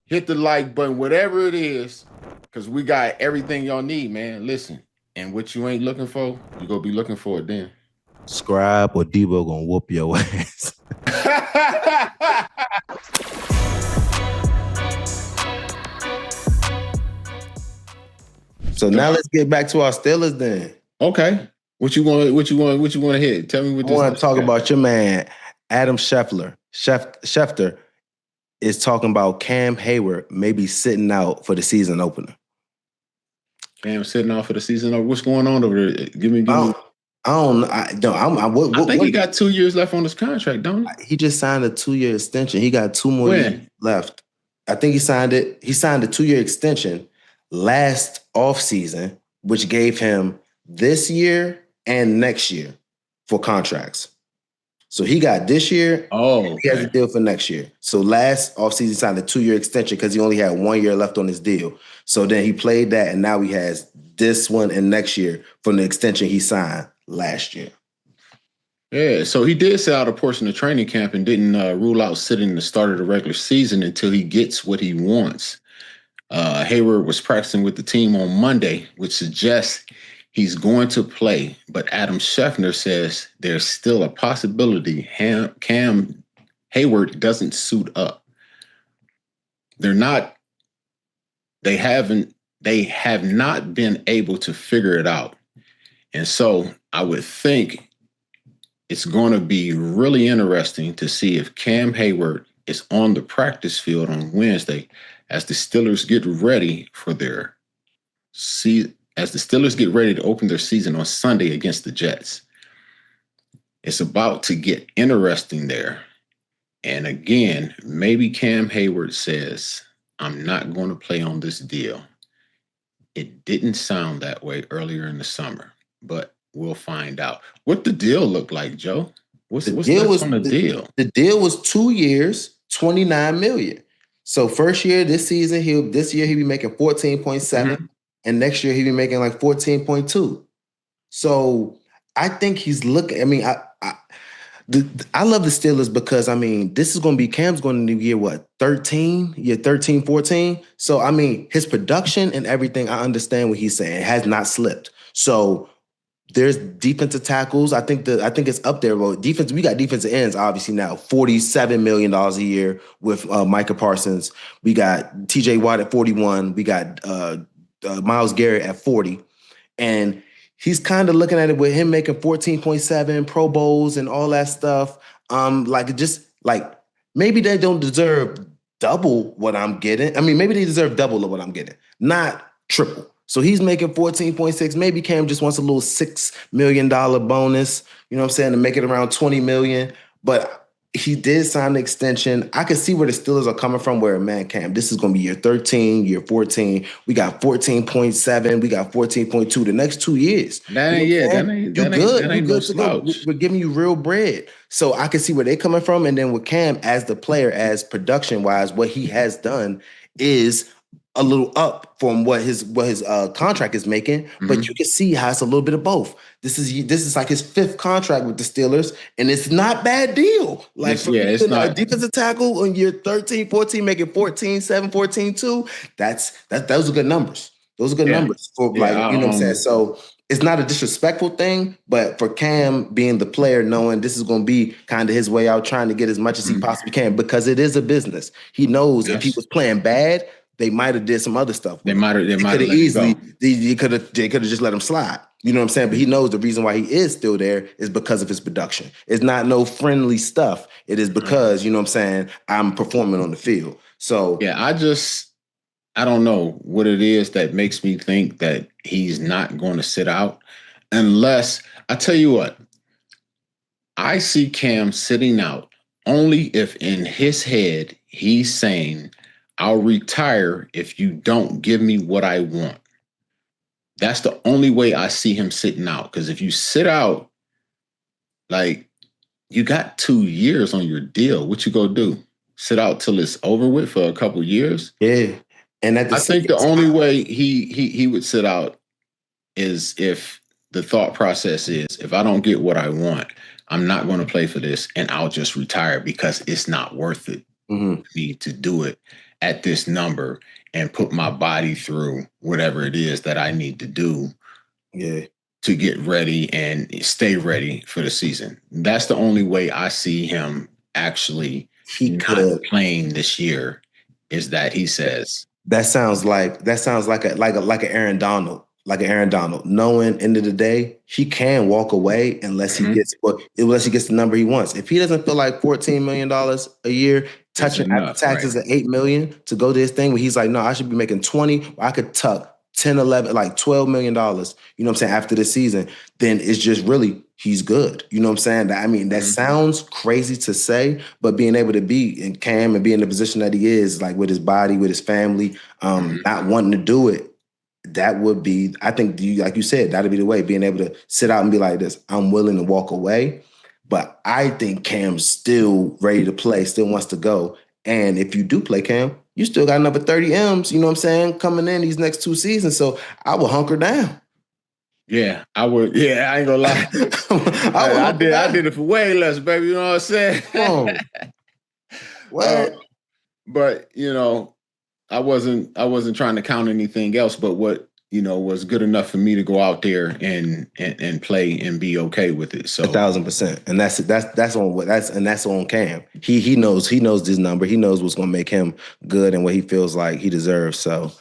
hit the like button, whatever it is, because we got everything y'all need, man. Listen, and what you ain't looking for, you gonna be looking for it then. Scribe or Deebo gonna whoop your ass. So now let's get back to our Steelers then. Okay. What you want to hit? Tell me what I want to talk about your man, Adam Schefter is talking about Cam Heyward maybe sitting out for the season opener. Cam sitting out for the season opener. What's going on over there? Give me. I think he got 2 years left on his contract, don't he? He just signed a 2-year extension. He got 2 more years left. I think he signed it. He signed a 2-year extension last offseason, which gave him this year and next year for contracts. So he got this year. He has a deal for next year. So last offseason, he signed a 2-year extension because he only had 1 year left on his deal. So then he played that, and now he has this one and next year from the extension he signed last year. Yeah, so he did sit out a portion of training camp and didn't rule out sitting the start of the regular season until he gets what he wants. Heyward was practicing with the team on Monday, which suggests he's going to play. But Adam Schefter says there's still a possibility Cam Heyward doesn't suit up. They have not been able to figure it out. And so I would think it's going to be really interesting to see if Cam Heyward is on the practice field on Wednesday as the Steelers get ready for their season, as the Steelers get ready to open their season on Sunday against the Jets. It's about to get interesting there. And again, maybe Cam Heyward says, I'm not going to play on this deal. It didn't sound that way earlier in the summer, but we'll find out. What the deal look like, Joe? What's on the deal? The deal was 2 years, $29 million. So first year, this year he'll be making 14.7, and next year he'll be making like 14.2. So I think he's looking. I mean, I love the Steelers because this is going to be Cam's going to year 13, 14. So I mean, his production and everything, I understand what he's saying. It has not slipped. So there's defensive tackles. I think it's up there. Well, defense, we got defensive ends, obviously now, $47 million a year with Micah Parsons. We got TJ Watt at 41. We got Myles Garrett at 40. And he's kind of looking at it with him making 14.7 Pro Bowls and all that stuff. Maybe they don't deserve double what I'm getting. I mean, maybe they deserve double of what I'm getting, not triple. So he's making 14.6. Maybe Cam just wants a little $6 million bonus, you know what I'm saying, to make it around $20 million. But he did sign an extension. I can see where the Steelers are coming from, where, man, Cam, this is going to be year 13, year 14. We got 14.7. We got 14.2 the next 2 years. That ain't good to go. We're giving you real bread. So I can see where they're coming from. And then with Cam as the player, as production-wise, what he has done is a little up from what his contract is making, but you can see how it's a little bit of both. This is like his 5th contract with the Steelers, and it's not a bad deal. Like it's not a defensive tackle on year 13, 14, making 14.7, 14.2. Those are good numbers. Those are good numbers for you know what I'm saying. So it's not a disrespectful thing, but for Cam being the player, knowing this is going to be kind of his way out, trying to get as much as he possibly can, because it is a business. He knows if he was playing bad, they might have did some other stuff. They could have easily. They could have just let him slide. You know what I'm saying? But he knows the reason why he is still there is because of his production. It's not no friendly stuff. It is because, you know what I'm saying, I'm performing on the field. So yeah, I don't know what it is that makes me think that he's not going to sit out, unless I tell you what, I see Cam sitting out only if in his head he's saying, I'll retire if you don't give me what I want. That's the only way I see him sitting out. Because if you sit out, like, you got 2 years on your deal. What you gonna do? Sit out till it's over with for a couple years? Yeah. And I think the only way he would sit out is if the thought process is, if I don't get what I want, I'm not going to play for this, and I'll just retire because it's not worth it for me to do it. at this number and put my body through whatever it is that I need to do to get ready and stay ready for the season. That's the only way I see him actually not playing this year, is that he says that sounds like an Aaron Donald. Like Aaron Donald, knowing end of the day, he can walk away unless he gets the number he wants. If he doesn't feel like $14 million a year, touching after taxes at $8 million to go to his thing where he's like, no, I should be making 20, or I could tuck 10, 11, like $12 million, you know what I'm saying, after the season, then it's just really, he's good. You know what I'm saying? I mean, that sounds crazy to say, but being able to be in Cam and be in the position that he is, like with his body, with his family, not wanting to do it, that would be, I think, like you said, that'd be the way, being able to sit out and be like this, I'm willing to walk away. But I think Cam's still ready to play, still wants to go. And if you do play Cam, you still got another 30 M's, you know what I'm saying, coming in these next 2 seasons. So I will hunker down. Yeah, I would. Yeah, I ain't gonna lie. I did it for way less, baby. You know what I'm saying? But you know, I wasn't trying to count anything else but what, you know, was good enough for me to go out there and play and be okay with it. So 1,000%. And that's on Cam. He knows this number. He knows what's gonna make him good and what he feels like he deserves. So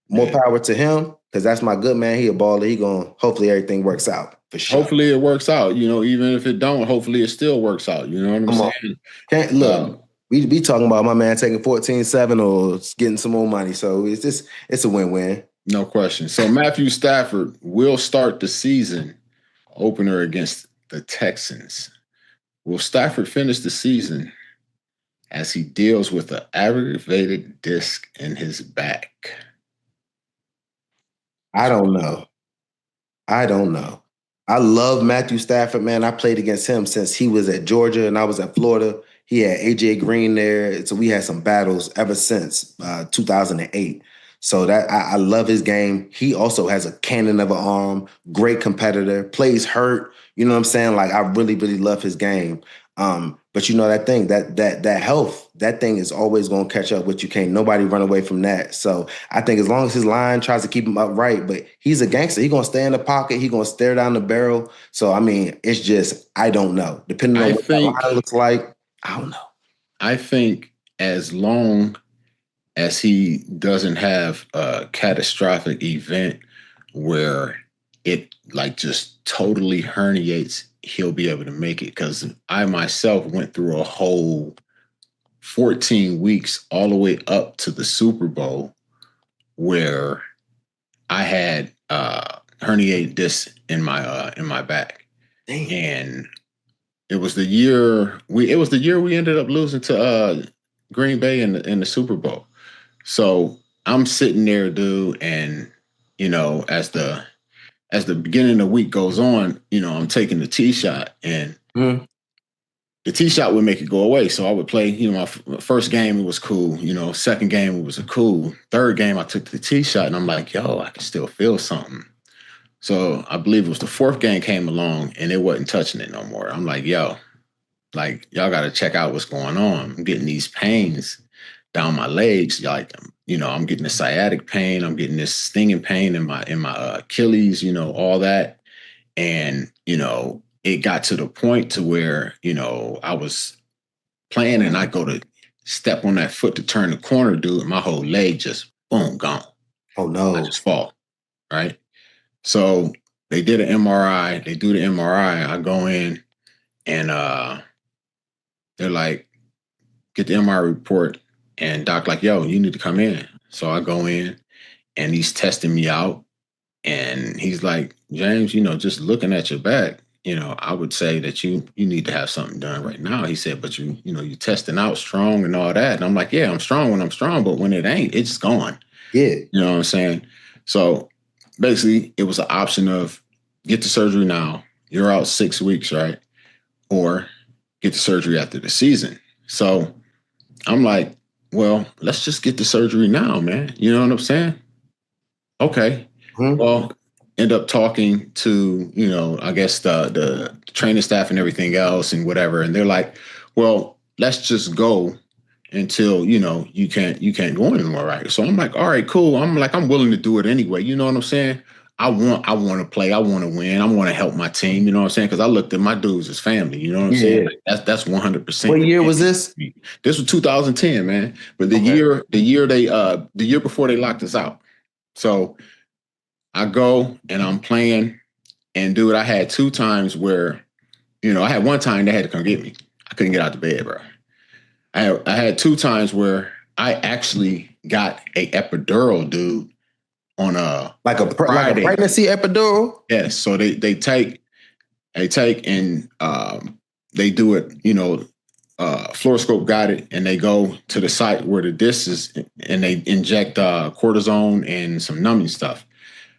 more power to him, because that's my good man. He a baller. He gonna, hopefully everything works out for sure. Hopefully it works out. You know, even if it don't, hopefully it still works out. You know what I'm saying? Look. We be talking about my man taking 14-7 or getting some more money. So it's a win-win. No question. So Matthew Stafford will start the season opener against the Texans. Will Stafford finish the season as he deals with an aggravated disc in his back? I don't know. I love Matthew Stafford, man. I played against him since he was at Georgia and I was at Florida. He had AJ Green there. So we had some battles ever since 2008. So that I love his game. He also has a cannon of an arm, great competitor, plays hurt. You know what I'm saying? Like, I really, really love his game. But you know that thing, that health, that thing is always going to catch up with you. Can't nobody run away from that. So I think as long as his line tries to keep him upright, but he's a gangster. He's going to stay in the pocket. He's going to stare down the barrel. So, I mean, it's just, I don't know. Depending on what the line looks like, I don't know. I think as long as he doesn't have a catastrophic event where it like just totally herniates, he'll be able to make it. Because I myself went through a whole 14 weeks all the way up to the Super Bowl where I had herniated disc in my back. Damn. And it was the year we ended up losing to Green Bay in the Super Bowl. So I'm sitting there, dude, and you know, as the beginning of the week goes on, you know, I'm taking the tee shot, and the tee shot would make it go away. So I would play, you know, my first game, it was cool. You know, second game, it was a cool. Third game, I took the tee shot, and I'm like, yo, I can still feel something. So I believe it was the fourth game came along, and it wasn't touching it no more. I'm like, yo, like, y'all got to check out what's going on. I'm getting these pains down my legs. Like, you know, I'm getting the sciatic pain. I'm getting this stinging pain in my Achilles, you know, all that. And, you know, it got to the point to where, you know, I was playing and I go to step on that foot to turn the corner, dude. My whole leg just, boom, gone. Oh, no. I just fall, right? So they did an MRI. They do the MRI. I go in and they're like, get the MRI report. And doc like, yo, you need to come in. So I go in and he's testing me out. And he's like, James, you know, just looking at your back, you know, I would say that you need to have something done right now. He said, but you know, you testing out strong and all that. And I'm like, yeah, I'm strong when I'm strong, but when it ain't, it's gone. Yeah. You know what I'm saying? So basically it was an option of get the surgery now. You're out 6 weeks, right? Or get the surgery after the season. So I'm like, well, let's just get the surgery now, man. You know what I'm saying? Okay. Well, end up talking to, you know, I guess the training staff and everything else and whatever. And they're like, well, let's just go until you can't go anymore, right? So I'm like, all right, cool. I'm willing to do it anyway. You know what I'm saying? I want to play. I want to win. I want to help my team. You know what I'm saying? Because I looked at my dudes as family. You know what I'm saying? Like, that's 100%. What year was this? This was 2010, man. But the year the year before they locked us out. So I go and I'm playing, and dude, I had 2 times where, I had one time they had to come get me. I couldn't get out of bed, bro. I had 2 times where I actually got a epidural, dude, on like a pregnancy epidural. Yes, so they take and they do it, fluoroscope guided, and they go to the site where the disc is, and they inject cortisone and some numbing stuff.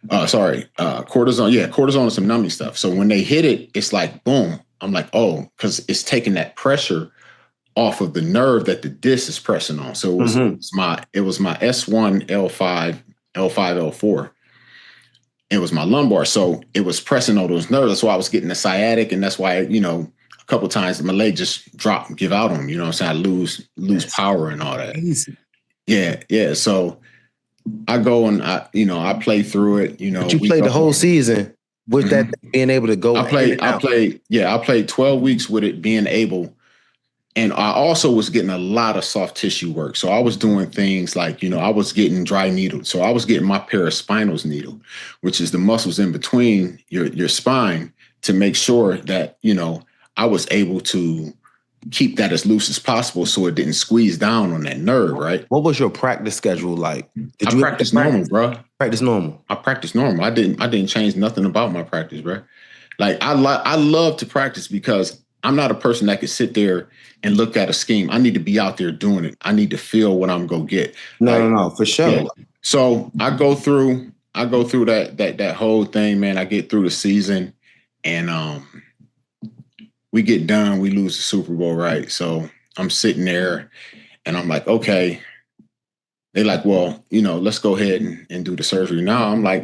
Cortisone. Yeah, cortisone and some numbing stuff. So when they hit it, it's like boom. I'm like, oh, because it's taking that pressure off of the nerve that the disc is pressing on. So it was my S1, L5, L4. It was my lumbar. So it was pressing on those nerves. That's why I was getting the sciatic. And that's why, a couple of times my leg just drop and give out on me. You know what I'm saying? I lose power and all that. Easy. Yeah. So I go and I play through it. But you played the whole season with that being able to go. I played 12 weeks with it being able. And I also was getting a lot of soft tissue work. So I was doing things like, I was getting dry needles. So I was getting my paraspinals needle, which is the muscles in between your spine, to make sure that, I was able to keep that as loose as possible so it didn't squeeze down on that nerve, right? What was your practice schedule like? Did you practice normal, bro? Practice normal. I practiced normal. I didn't change nothing about my practice, bro. Like I love to practice because I'm not a person that could sit there and look at a scheme. I need to be out there doing it. I need to feel what I'm gonna get. No, for sure. Yeah. So I go through that whole thing, man. I get through the season, and we get done. We lose the Super Bowl, right? So I'm sitting there, and I'm like, okay. They're like, well, let's go ahead and do the surgery now. I'm like,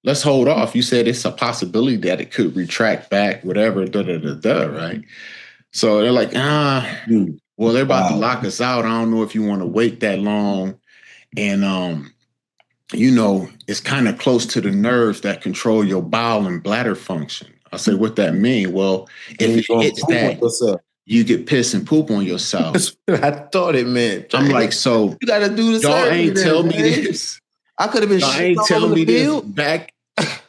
let's hold off. You said it's a possibility that it could retract back, whatever, right? So they're like, well, they're about to lock us out. I don't know if you want to wait that long. And, it's kind of close to the nerves that control your bowel and bladder function. I said, what that mean? Well, if it hits that, you get piss and poop on yourself. That's what I thought it meant. I'm like, so you got to do this. Y'all ain't tell me this. I could have been. Y'all ain't telling me this back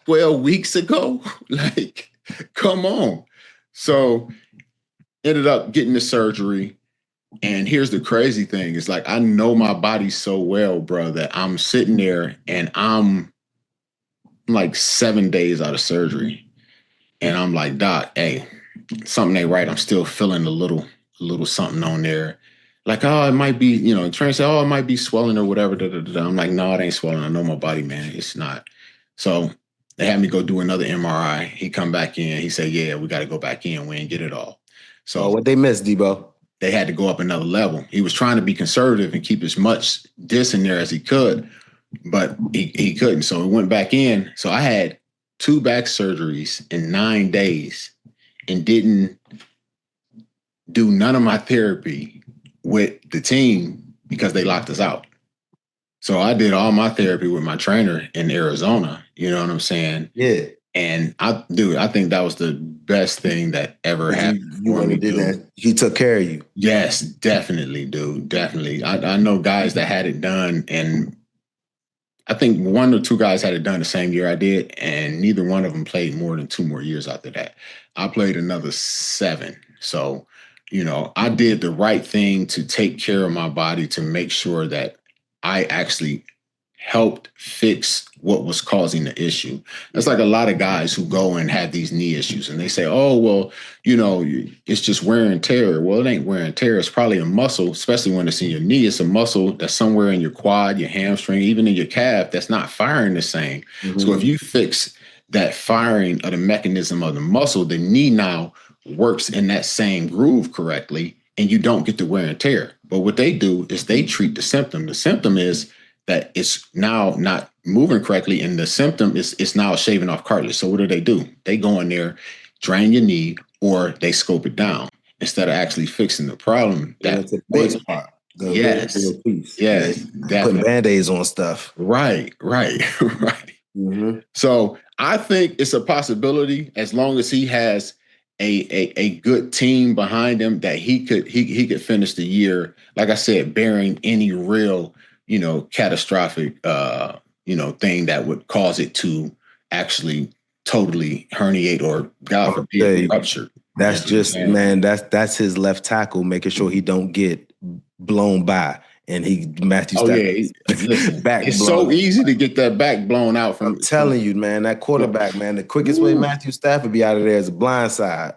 12 weeks ago. Like, come on. So ended up getting the surgery. And here's the crazy thing. It's like, I know my body so well, bro, that I'm sitting there and I'm like 7 days out of surgery. And I'm like, Doc, hey, something ain't right. I'm still feeling a little something on there. Like, oh, it might be, Trent said, oh, it might be swelling or whatever. I'm like, no, it ain't swelling. I know my body, man. It's not. So they had me go do another MRI. He come back in. He said, yeah, we got to go back in. We ain't get it all. So what they missed, Deebo? They had to go up another level. He was trying to be conservative and keep as much disc in there as he could, but he couldn't. So he went back in. So I had 2 back surgeries in 9 days and didn't do none of my therapy with the team because they locked us out. So I did all my therapy with my trainer in Arizona. You know what I'm saying? Yeah. And I think that was the best thing that ever happened. You want to do that? He took care of you. Yes, definitely, dude. Definitely. I know guys that had it done, and I think 1 or 2 guys had it done the same year I did, and neither one of them played more than 2 more years after that. I played another 7. So, I did the right thing to take care of my body to make sure that I actually helped fix what was causing the issue. That's like a lot of guys who go and have these knee issues and they say, oh, well, it's just wear and tear. Well, it ain't wear and tear. It's probably a muscle, especially when it's in your knee. It's a muscle that's somewhere in your quad, your hamstring, even in your calf that's not firing the same. Mm-hmm. So if you fix that firing of the mechanism of the muscle, the knee now works in that same groove correctly and you don't get the wear and tear. But what they do is they treat the symptom. The symptom is that it's now not moving correctly, and the symptom is it's now shaving off cartilage. So what do? They go in there, drain your knee, or they scope it down instead of actually fixing the problem. That's the biggest part. Yes. Piece. Yes. Putting Definitely. Band-Aids on stuff. Right. Right. Mm-hmm. So I think it's a possibility as long as he has a good team behind him that he could finish the year, like I said, bearing any real, catastrophic thing that would cause it to actually totally herniate or God forbid rupture. That's just, man, that's his left tackle making sure he don't get blown by. And Matthew Stafford back it's blown. So easy to get that back blown out from. I'm telling you, man, that quarterback, man, the quickest way Matthew Stafford be out of there is a blind side.